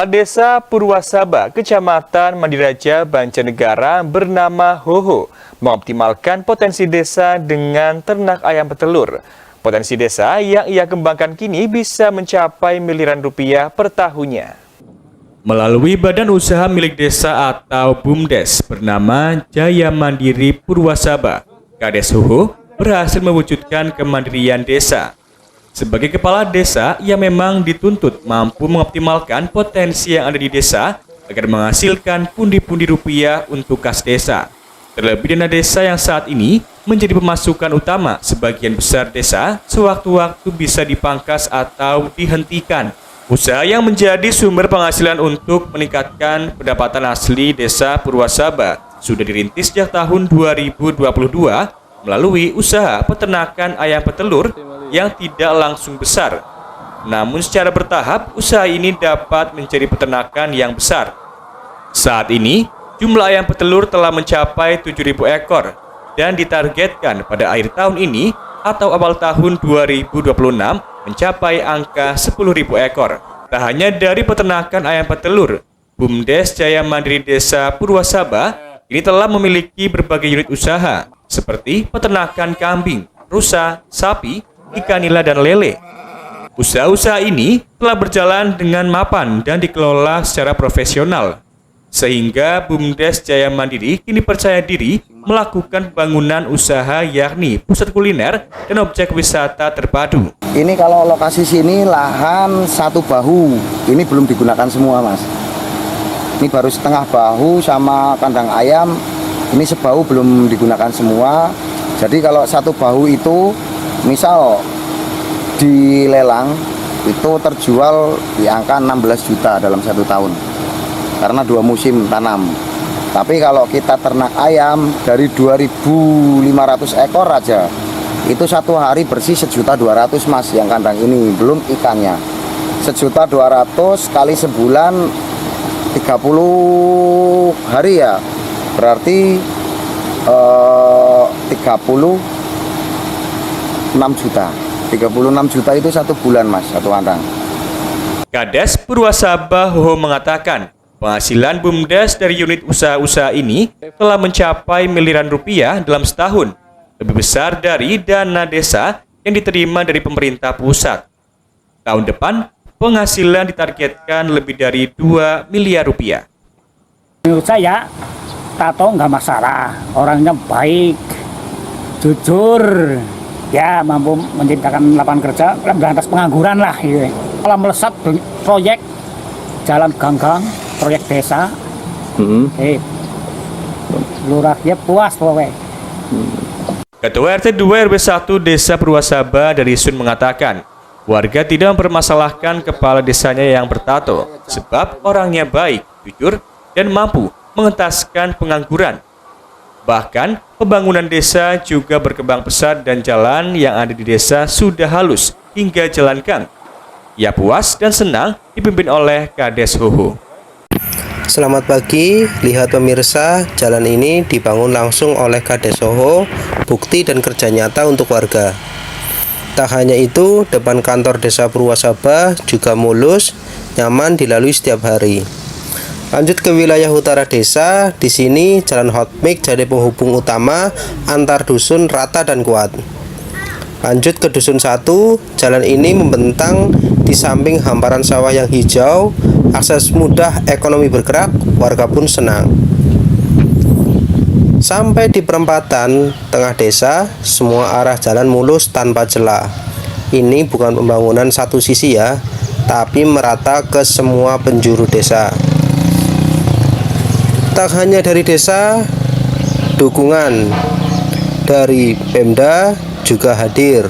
Desa Purwasaba, Kecamatan Mandiraja, Banjarnegara bernama Hoho mengoptimalkan potensi desa dengan ternak ayam petelur. Potensi desa yang ia kembangkan kini bisa mencapai miliaran rupiah per tahunnya. Melalui badan usaha milik desa atau BUMDes bernama Jaya Mandiri Purwasaba, Kades Hoho berhasil mewujudkan kemandirian desa. Sebagai kepala desa, ia memang dituntut mampu mengoptimalkan potensi yang ada di desa agar menghasilkan pundi-pundi rupiah untuk kas desa. Terlebih dana desa yang saat ini menjadi pemasukan utama sebagian besar desa sewaktu-waktu bisa dipangkas atau dihentikan. Usaha yang menjadi sumber penghasilan untuk meningkatkan pendapatan asli desa Purwasaba sudah dirintis sejak tahun 2022 melalui usaha peternakan ayam petelur yang tidak langsung besar. Namun secara bertahap, usaha ini dapat menjadi peternakan yang besar. Saat ini, jumlah ayam petelur telah mencapai 7.000 ekor dan ditargetkan pada akhir tahun ini atau awal tahun 2026 mencapai angka 10.000 ekor. Tak hanya dari peternakan ayam petelur, BUMDes Jaya Mandiri Desa Purwasaba ini telah memiliki berbagai unit usaha seperti peternakan kambing, rusa, sapi, ikan nila, dan lele. Usaha-usaha ini telah berjalan dengan mapan dan dikelola secara profesional, sehingga BUMDes Jaya Mandiri kini percaya diri melakukan pembangunan usaha yakni pusat kuliner dan objek wisata terpadu. Ini kalau lokasi sini lahan 1 bahu, ini belum digunakan semua, Mas. Ini baru setengah bahu sama kandang ayam, ini sebahu belum digunakan semua. Jadi kalau 1 bahu itu misal dilelang itu terjual di angka 16 juta dalam 1 tahun karena 2 musim tanam. Tapi kalau kita ternak ayam dari 2.500 ekor aja itu 1 hari bersih 1.200.000, Mas, yang kandang ini belum ikannya. 1.200.000 kali sebulan 30 hari ya berarti 36 juta. 36 juta itu 1 bulan, Mas, 1 kandang. Kades Purwasaba Hoho mengatakan, penghasilan BUMDes dari unit usaha-usaha ini telah mencapai miliaran rupiah dalam setahun, lebih besar dari dana desa yang diterima dari pemerintah pusat. Tahun depan, penghasilan ditargetkan lebih dari 2 miliar rupiah. Menurut saya, Tato nggak masalah, orangnya baik, jujur, ya mampu menciptakan lapangan kerja, berantas pengangguran lah. Gitu. Kalau melesat proyek jalan ganggang, proyek desa, lurahnya puas pokoknya. Ketua RT 2 RW 1 Desa Purwasaba dari Sun mengatakan, warga tidak mempermasalahkan kepala desanya yang bertato, sebab orangnya baik, jujur, dan mampu mengentaskan pengangguran. Bahkan, pembangunan desa juga berkembang pesat dan jalan yang ada di desa sudah halus hingga jalan gang. Ia puas dan senang dipimpin oleh Kades Hoho. Selamat pagi, lihat pemirsa, jalan ini dibangun langsung oleh Kades Hoho, bukti dan kerja nyata untuk warga. Tak hanya itu, depan kantor Desa Purwasaba juga mulus, nyaman dilalui setiap hari. Lanjut ke wilayah utara desa, di sini jalan hotmix jadi penghubung utama antar dusun rata dan kuat. Lanjut ke dusun 1, jalan ini membentang di samping hamparan sawah yang hijau, akses mudah, ekonomi bergerak, warga pun senang. Sampai di perempatan tengah desa, semua arah jalan mulus tanpa celah. Ini bukan pembangunan satu sisi ya, tapi merata ke semua penjuru desa. Tak hanya dari desa, dukungan dari Pemda juga hadir.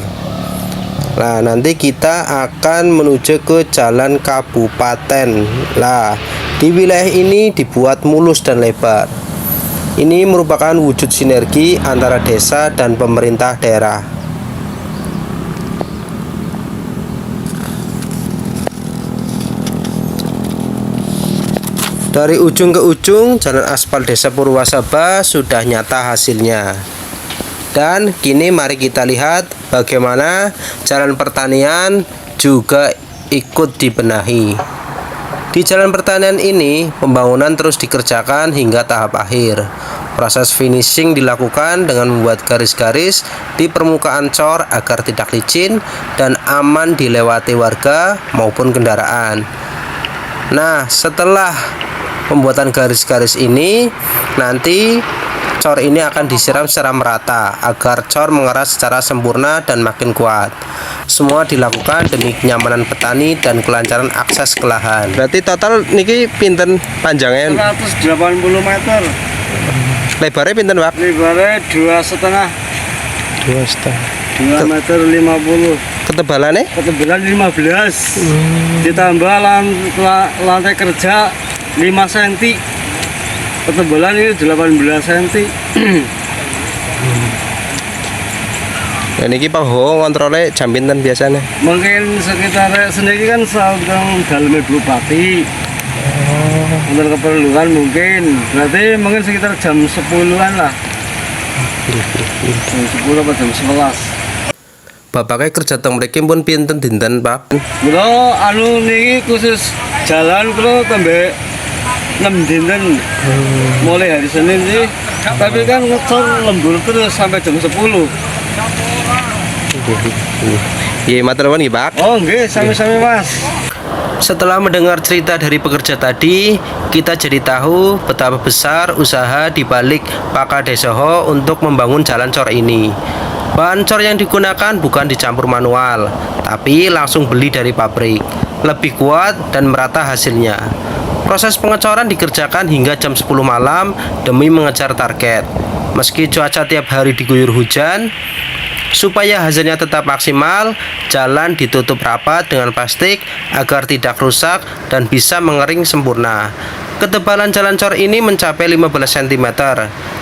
Nah, nanti kita akan menuju ke jalan kabupaten. Nah, di wilayah ini dibuat mulus dan lebar. Ini merupakan wujud sinergi antara desa dan pemerintah daerah. Dari ujung ke ujung, jalan aspal Desa Purwasaba sudah nyata hasilnya. Dan kini mari kita lihat bagaimana jalan pertanian juga ikut dibenahi. Di jalan pertanian ini, pembangunan terus dikerjakan hingga tahap akhir. Proses finishing dilakukan dengan membuat garis-garis di permukaan cor agar tidak licin dan aman dilewati warga maupun kendaraan. Nah, setelah pembuatan garis-garis ini, nanti cor ini akan disiram secara merata agar cor mengeras secara sempurna dan makin kuat. Semua dilakukan demi kenyamanan petani dan kelancaran akses ke lahan. Berarti total niki pinten panjangnya? 180 meter. Lebarnya pinten, Pak? Lebarnya 2,5. 2 meter 50. Ketebalannya? Ketebalan 15. Ditambah lantai kerja 5 cm. Ketebalan ini 18 cm. Dan ini Pak Ho ngontrolnya jam pinten biasanya? Mungkin sekitar sendiri kan sedang dalamnya bupati. Untuk keperluan mungkin. Berarti mungkin sekitar jam 10-an lah. Jam 10 atau jam 11. Bapaknya kerja teng mriki pun pinten dinten, Pak? Kulo anu niki khusus jalan kulo tambah 6 dinten. Mulai hari Senin sih. Tapi kan ngecor lembur terus sampai jam 10. Iya, matur nuwun nggih, Pak. Oh, nggih, sami-sami Mas. Setelah mendengar cerita dari pekerja tadi, kita jadi tahu betapa besar usaha di balik Pak Kadesoho untuk membangun jalan cor ini. Bahan cor yang digunakan bukan dicampur manual, tapi langsung beli dari pabrik. Lebih kuat dan merata hasilnya. Proses pengecoran dikerjakan hingga jam 10 malam demi mengejar target. Meski cuaca tiap hari diguyur hujan, supaya hasilnya tetap maksimal, jalan ditutup rapat dengan plastik agar tidak rusak dan bisa mengering sempurna. Ketebalan jalan cor ini mencapai 15 cm,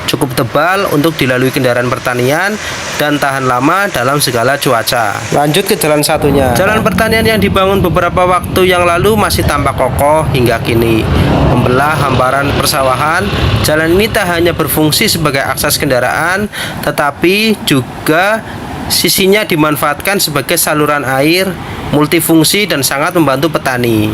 cukup tebal untuk dilalui kendaraan pertanian dan tahan lama dalam segala cuaca. Lanjut ke jalan satunya. Jalan pertanian yang dibangun beberapa waktu yang lalu masih tampak kokoh hingga kini. Membelah hamparan persawahan, jalan ini tak hanya berfungsi sebagai akses kendaraan, tetapi juga sisinya dimanfaatkan sebagai saluran air, multifungsi dan sangat membantu petani.